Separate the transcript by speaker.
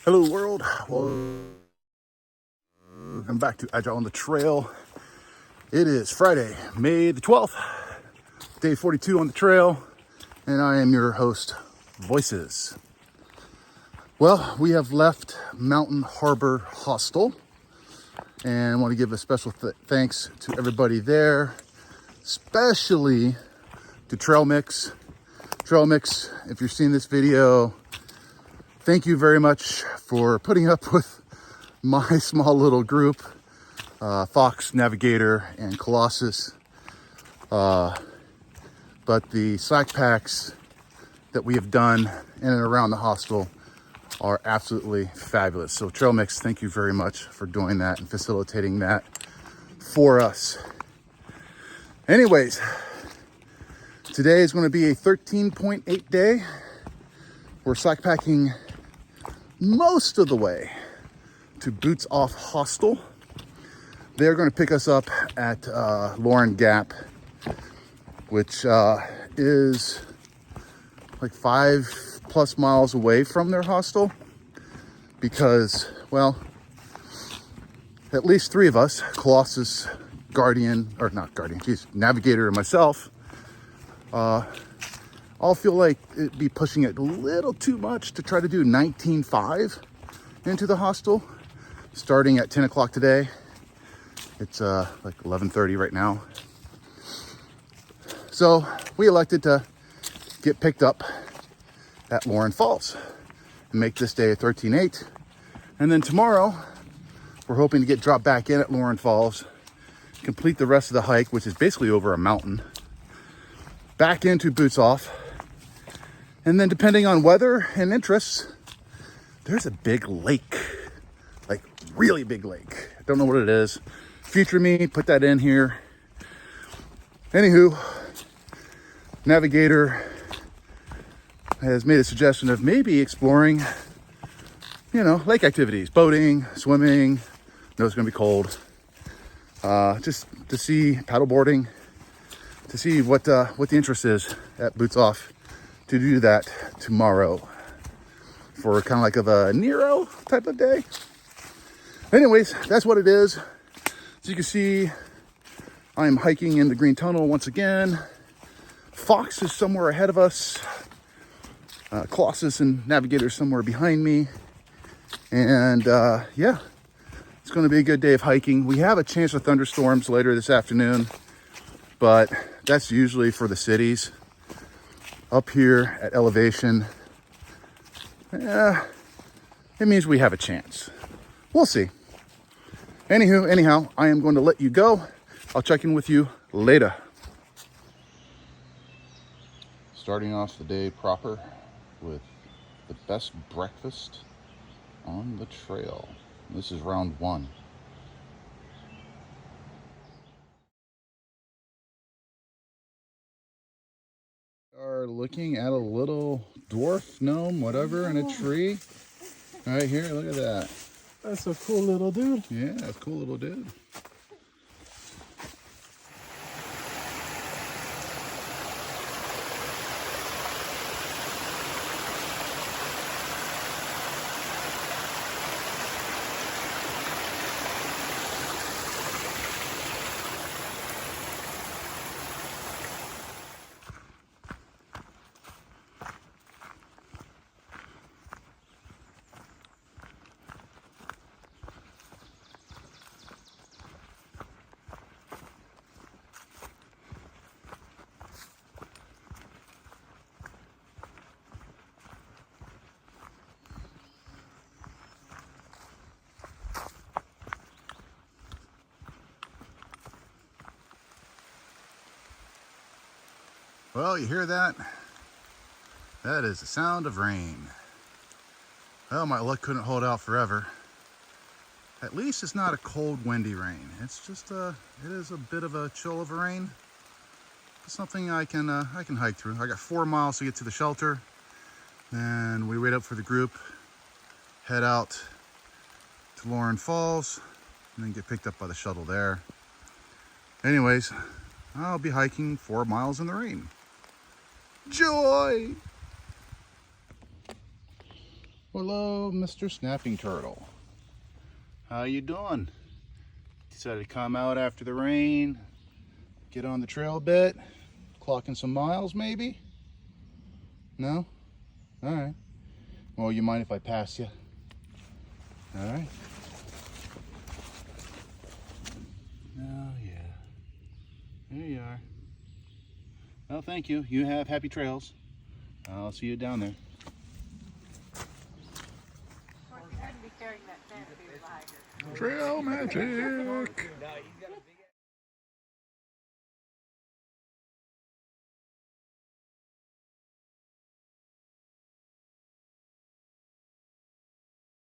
Speaker 1: Hello world, welcome back to Agile on the Trail. It is Friday, May the 12th, day 42 on the trail, and I am your host, Voices. Well, we have left Mountain Harbor Hostel, and I want to give a special thanks to everybody there, especially to Trail Mix. Trail Mix, if you're seeing this video, thank you very much for putting up with my small little group, Fox, Navigator, and Colossus. But the slack packs that we have done in and around the hostel are absolutely fabulous. So Trail Mix, thank you very much for doing that and facilitating that for us. Anyways, today is going to be a 13.8 day. We're slack packing most of the way to Boots Off Hostel. They're going to pick us up at Lauren Gap, which is like 5+ miles away from their hostel, because, well, at least 3 of us, Colossus, Navigator, and myself, all feel like it'd be pushing it a little too much to try to do 19.5 into the hostel starting at 10 o'clock today. It's like 11:30 right now. So we elected to get picked up at Lauren Falls and make this day a 13.8. And then tomorrow, we're hoping to get dropped back in at Lauren Falls, complete the rest of the hike, which is basically over a mountain, back into Boots Off. And then depending on weather and interests, there's a big lake, like really big lake. I don't know what it is. Future me, put that in here. Anywho, Navigator has made a suggestion of maybe exploring, lake activities, boating, swimming. Know it's gonna be cold. Just to see paddleboarding, to see what the interest is at Boots Off, to do that tomorrow for kind of like a Nero type of day. Anyways, that's what it is. As you can see, I am hiking in the Green Tunnel once again. Fox is somewhere ahead of us. Colossus and Navigator somewhere behind me. And yeah, it's going to be a good day of hiking. We have a chance of thunderstorms later this afternoon, but that's usually for the cities. Up here at elevation, it means we have a chance. We'll see. Anyhow, I am going to let you go. I'll check in with you later. Starting off the day proper with the best breakfast on the trail. This is round 1. Are looking at a little dwarf gnome, whatever, in a tree. Right here, look at that.
Speaker 2: That's a cool little dude.
Speaker 1: Yeah, that's a cool little dude. Well, you hear that? That is the sound of rain. Well, my luck couldn't hold out forever. At least it's not a cold, windy rain. It's just it is a bit of a chill of a rain. It's something I can hike through. I got 4 miles to get to the shelter, and we wait up for the group, head out to Lauren Falls, and then get picked up by the shuttle there. Anyways, I'll be hiking 4 miles in the rain. Joy! Hello, Mr. Snapping Turtle. How you doing? Decided to come out after the rain, get on the trail a bit, clocking some miles maybe? No? Alright. Well, you mind if I pass you? Alright. Oh yeah. There you are. Well, thank you. You have happy trails. I'll see you down there. Trail magic!